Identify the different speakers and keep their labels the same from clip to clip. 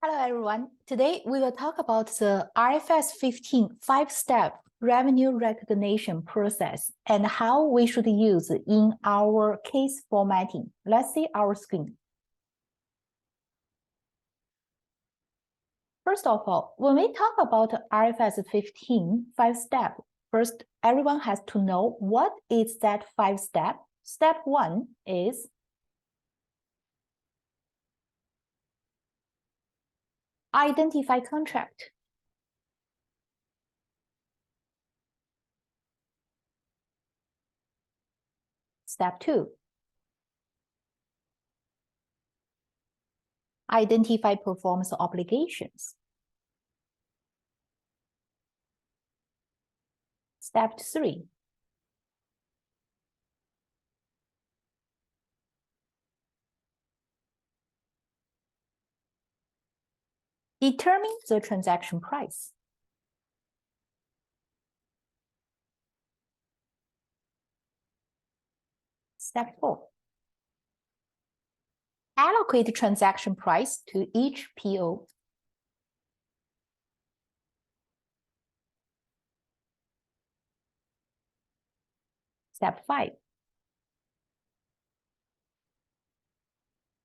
Speaker 1: Hello, everyone. Today, we will talk about the IFRS 15 5-step revenue recognition process and how we should use it in our case formatting. Let's see our screen. First of all, when we talk about IFRS 15 5-step, first, everyone has to know what is that 5-step. Step 1 is identify contract. Step 2, identify performance obligations. Step 3, determine the transaction price. Step 4, allocate transaction price to each PO. Step 5,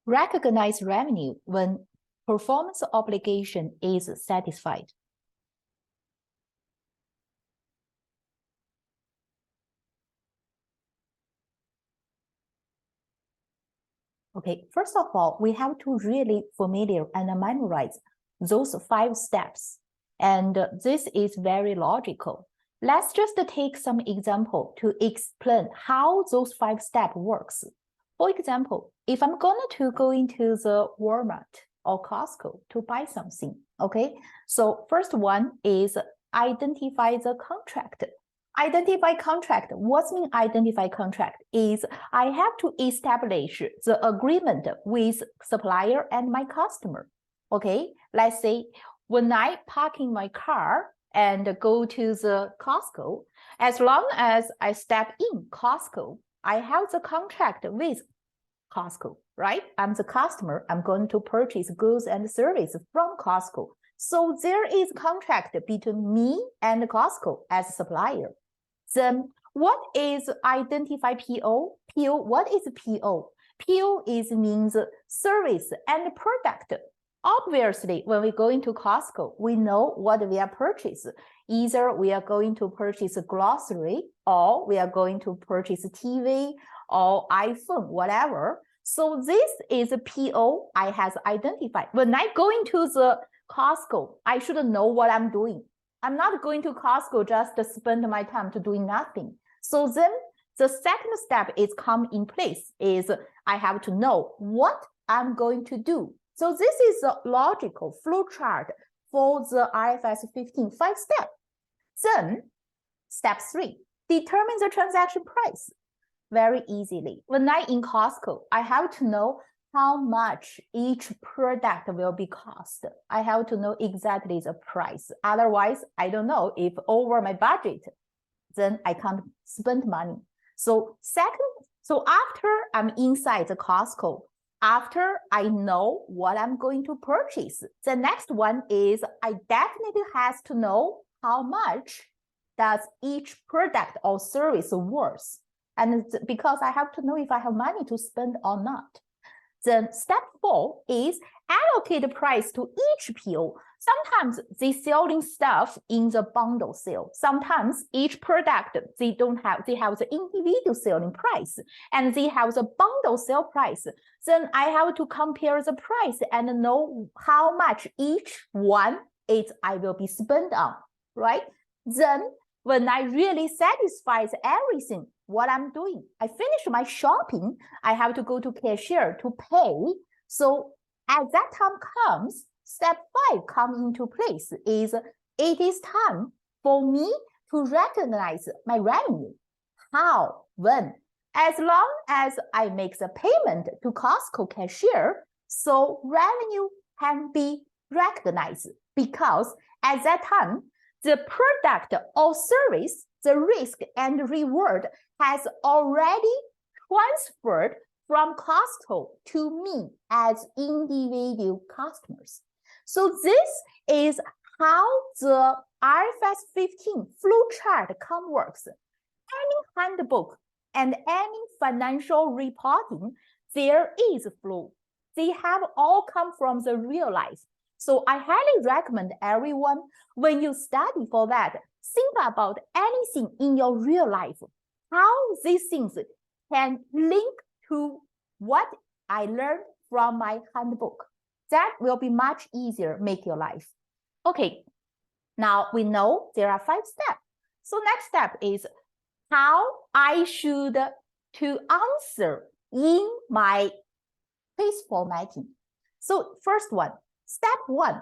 Speaker 1: recognize revenue when performance obligation is satisfied. Okay, first of all, we have to really familiar and memorize those 5 steps. And this is very logical. Let's just take some example to explain how those 5 steps works. For example, if I'm going to go into the Walmart or Costco to buy something, okay? So first one is identify the contract. Identify contract. What means identify contract is I have to establish the agreement with supplier and my customer. Okay, let's say when I park in my car and go to the Costco, as long as I step in Costco, I have the contract with Costco, right? I'm the customer. I'm going to purchase goods and services from Costco. So there is contract between me and Costco as a supplier. Then what is identify PO? PO, what is PO? PO means service and product. Obviously, when we go into Costco, we know what we are purchasing. Either we are going to purchase a grocery or we are going to purchase a TV or iPhone, whatever. So this is a PO I has identified. When I go into the Costco, I should know what I'm doing. I'm not going to Costco just to spend my time to doing nothing. So then the second step is come in place is I have to know what I'm going to do. So this is a logical flow chart for the IFRS 15 5-step. Then step 3, determine the transaction price. Very easily. When I in Costco, I have to know how much each product will be cost. I have to know exactly the price. Otherwise, I don't know if over my budget, then I can't spend money. So after I'm inside the Costco, after I know what I'm going to purchase, the next one is I definitely has to know how much does each product or service worth. And because I have to know if I have money to spend or not. Then step 4 is allocate the price to each PO. Sometimes they selling stuff in the bundle sale. Sometimes each product they have the individual selling price and they have the bundle sale price. Then I have to compare the price and know how much each one is I will be spent on, right? Then when I really satisfy everything, what I'm doing, I finish my shopping, I have to go to cashier to pay. So as that time comes, step 5 comes into place is it is time for me to recognize my revenue. How? When? As long as I make the payment to Costco cashier, so revenue can be recognized because at that time, the product or service, the risk and reward has already transferred from Costco to me as individual customers. So this is how the IFRS 15 flowchart works. Any handbook and any financial reporting, there is flow. They have all come from the real life. So I highly recommend everyone, when you study for that, think about anything in your real life, how these things can link to what I learned from my handbook. That will be much easier, make your life. Okay, now we know there are 5 steps. So next step is how I should to answer in my case formatting. So first one, step 1,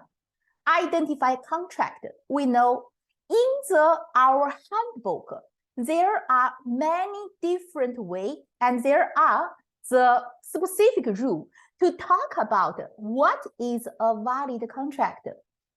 Speaker 1: identify contract. We know in our handbook, there are many different ways and there are the specific rule to talk about what is a valid contract.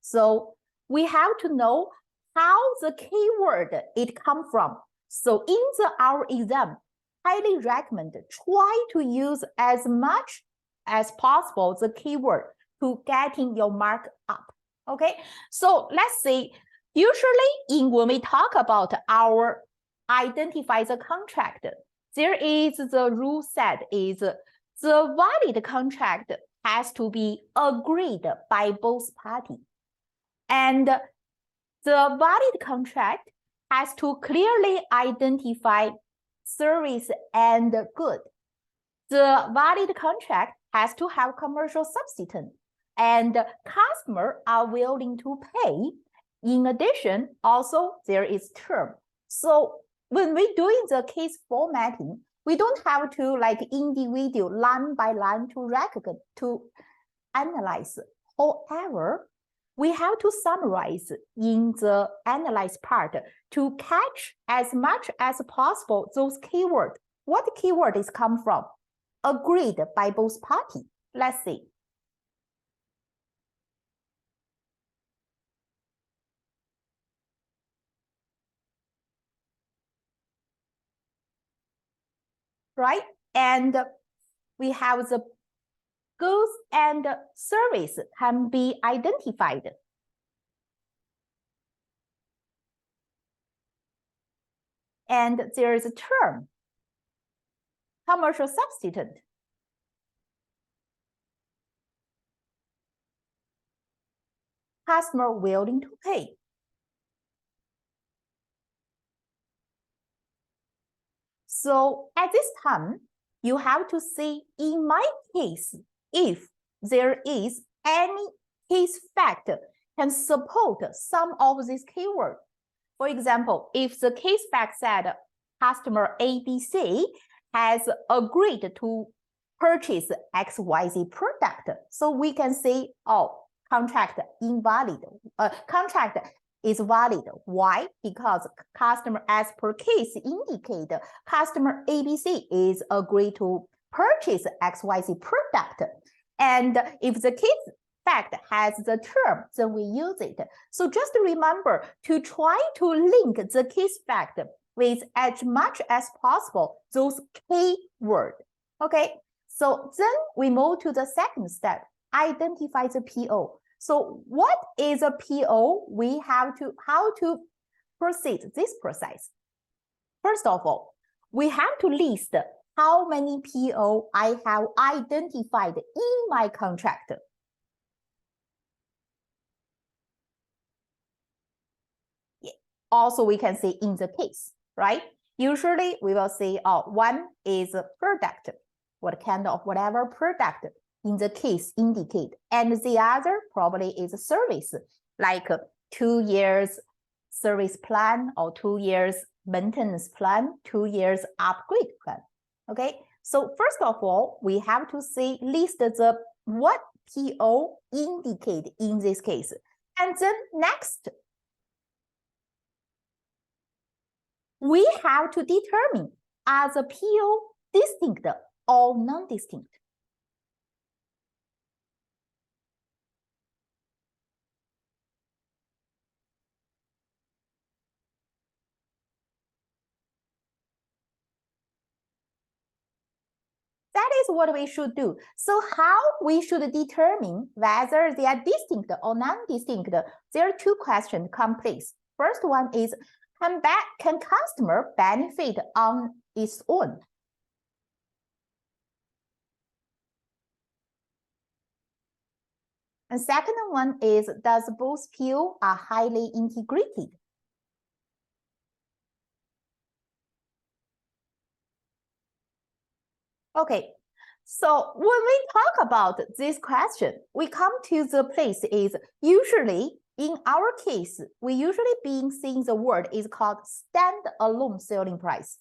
Speaker 1: So we have to know how the keyword it come from. So in our exam, highly recommend try to use as much as possible the keyword to getting your mark up. Okay, so let's say usually when we talk about our identify the contract, there is the rule set is the valid contract has to be agreed by both parties. And the valid contract has to clearly identify service and good. The valid contract has to have commercial substitute and customers are willing to pay. In addition, also there is term. So when we're doing the case formatting, we don't have to like individual line by line to analyze. However, we have to summarize in the analyze part to catch as much as possible those keywords. What keyword is come from? Agreed by both parties. Let's see. Right? And we have the goods and service can be identified. And there is a term, commercial substitute. Customer willing to pay. So at this time, you have to see in my case, if there is any case fact can support some of these keywords. For example, if the case fact said customer ABC has agreed to purchase XYZ product, so we can say, oh, contract invalid, contract is valid. Why? Because customer as per case indicate customer ABC is agreed to purchase XYZ product. And if the case fact has the term, then we use it. So just remember to try to link the case fact with as much as possible those key words. Okay, so then we move to the second step, identify the PO. So what is a PO? We have to, how to proceed this process. First of all, we have to list how many PO I have identified in my contract. Yeah. Also, we can say in the case, right? Usually we will say, oh, one is a product, what kind of whatever product in the case indicate, and the other probably is a service, like 2 years service plan or 2 years maintenance plan, 2 years upgrade plan. Okay, so first of all, we have to say list the what PO indicate in this case, and then next we have to determine are the PO distinct or non-distinct. That that is what we should do. So how we should determine whether they are distinct or non-distinct? There are two questions come place. First one is, can customer benefit on its own? And second one is, does both PO are highly integrated? Okay, so when we talk about this question, we come to the place is usually in our case, we usually being seeing the word is called standalone selling price.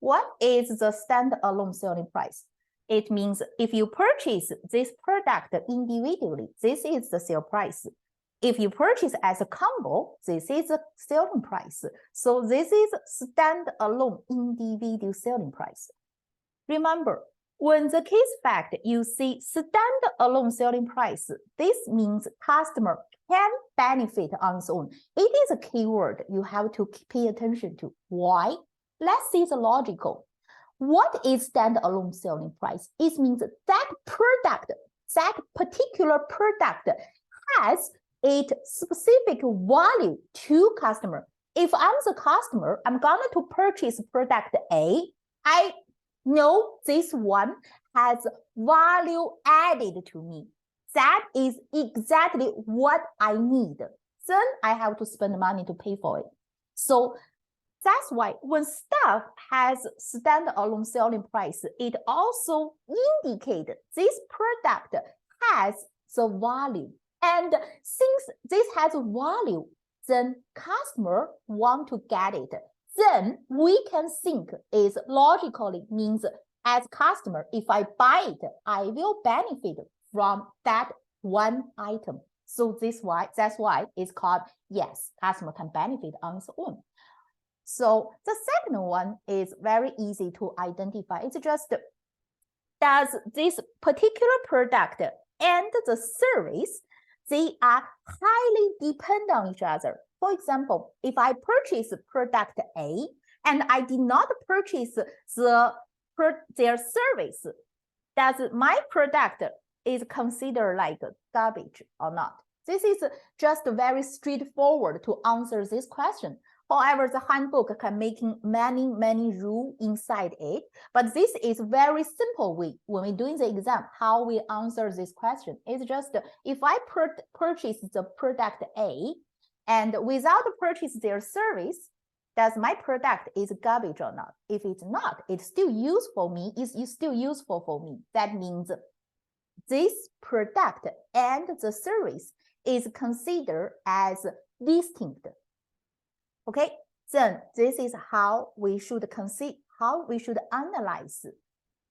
Speaker 1: What is the standalone selling price? It means if you purchase this product individually, this is the sale price. If you purchase as a combo, this is the selling price. So this is standalone individual selling price. Remember, when the case fact you see standalone selling price, this means customer can benefit on its own. It is a keyword you have to pay attention to. Why? Let's see the logical. What is standalone selling price? It means that product, that particular product has a specific value to customer. If I'm the customer, I'm going to purchase product A. I know this one has value added to me. That is exactly what I need. Then I have to spend money to pay for it. So that's why when stuff has standalone selling price, it also indicates this product has the value. And since this has value, then customer want to get it. Then we can think is logically means as customer, if I buy it, I will benefit from that one item. So that's why it's called, yes, customer can benefit on its own. So the second one is very easy to identify. It's just, does this particular product and the service, they are highly dependent on each other. For example, if I purchase product A and I did not purchase their service, does my product is considered like garbage or not? This is just very straightforward to answer this question. However, the handbook can make many rules inside it, but this is very simple way when we're doing the exam, how we answer this question. It's just, if I purchase the product A and without purchase their service, does my product is garbage or not? If it's not, it's still useful for me, it's still useful for me. That means this product and the service is considered as distinct. Okay, then this is how we should consider, how we should analyze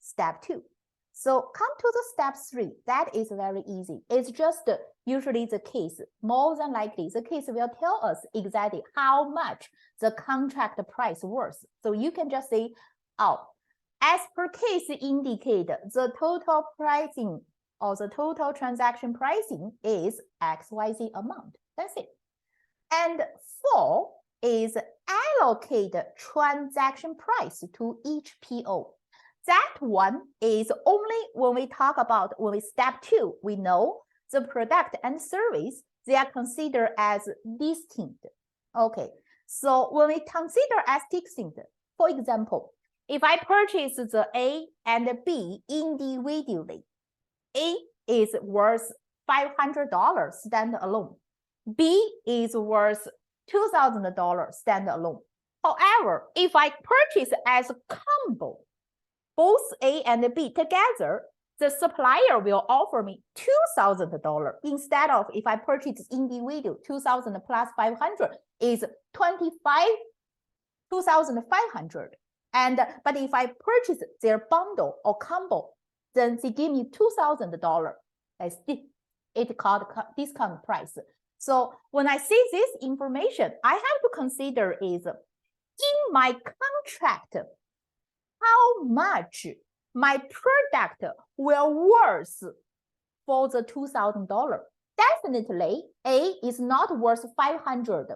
Speaker 1: step 2. So come to the step 3. That is very easy. It's just usually the case. More than likely, the case will tell us exactly how much the contract price worth. So you can just say, oh, as per case indicate, the total pricing or the total transaction pricing is XYZ amount. That's it. And 4 is allocate transaction price to each PO. That one is only when we talk about, when we step 2, we know the product and service, they are considered as distinct. Okay, so when we consider as distinct, for example, if I purchase the A and B individually, A is worth $500 standalone. B is worth $2,000 standalone. However, if I purchase as a combo, both A and B together, the supplier will offer me $2,000 instead of if I purchase individual, 2,000 plus 500 is 2,500. But if I purchase their bundle or combo, then they give me $2,000. That's it called discount price. So when I see this information, I have to consider is in my contract, how much my product will worth for the $2,000. Definitely, A is not worth 500.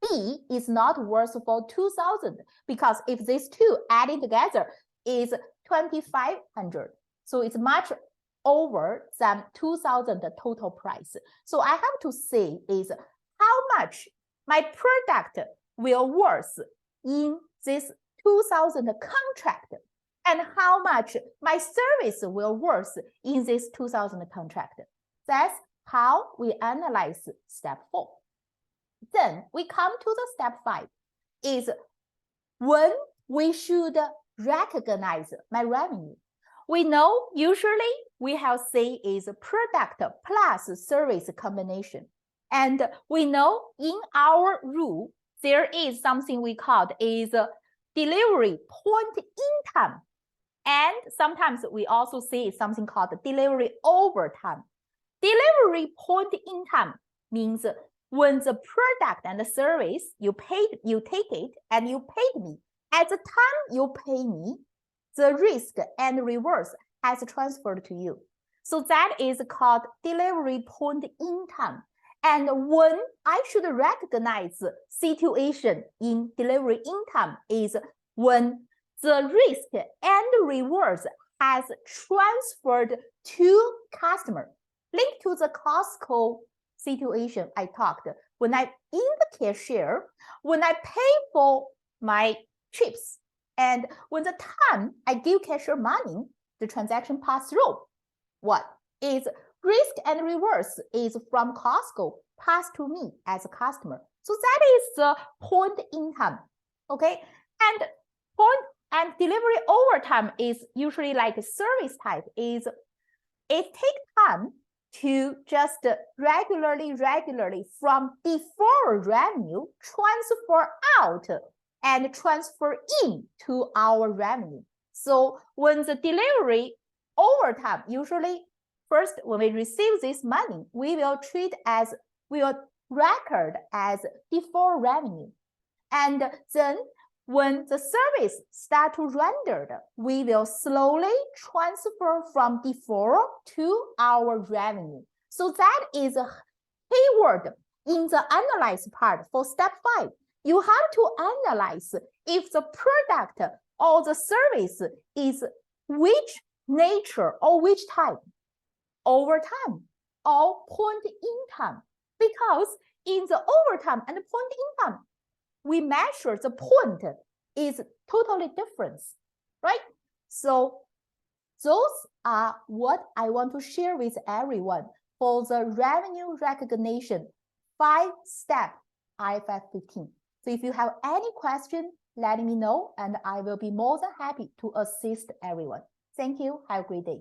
Speaker 1: B B is not worth for 2,000 because if these two adding together is 2,500. So it's much over than 2,000 total price. So I have to say is how much my product will worth in this 2,000 contract and how much my service will worth in this 2,000 contract. That's how we analyze step 4. Then we come to the step 5 is when we should recognize my revenue. We know usually we have say is product plus service combination. And we know in our rule, there is something we called is delivery point in time. And sometimes we also see something called delivery over time. Delivery point in time means when the product and the service you take it and you paid me. At the time you pay me, the risk and rewards has transferred to you. So that is called delivery point in time. And when I should recognize situation in delivery in time is when the risk and rewards has transferred to customer. Linked to the Costco situation I talked, when I in the cashier, when I pay for my chips, and when the time I give cashier money, the transaction pass through. What is risk and rewards is from Costco passed to me as a customer. So that is the point in time. Okay, and point and delivery over time is usually like a service type. Is it takes time to just regularly from deferred revenue transfer out and transfer in to our revenue. So when the delivery over time, usually first when we receive this money, we will record as deferred revenue. And then when the service start to render, we will slowly transfer from deferred to our revenue. So that is a keyword in the analyze part for step 5. You have to analyze if the product or the service is which nature or which type, over time or point in time. Because in the over time and point in time, we measure the point is totally different, right? So those are what I want to share with everyone for the revenue recognition 5-step IFRS 15. So if you have any question, let me know and I will be more than happy to assist everyone. Thank you. Have a great day.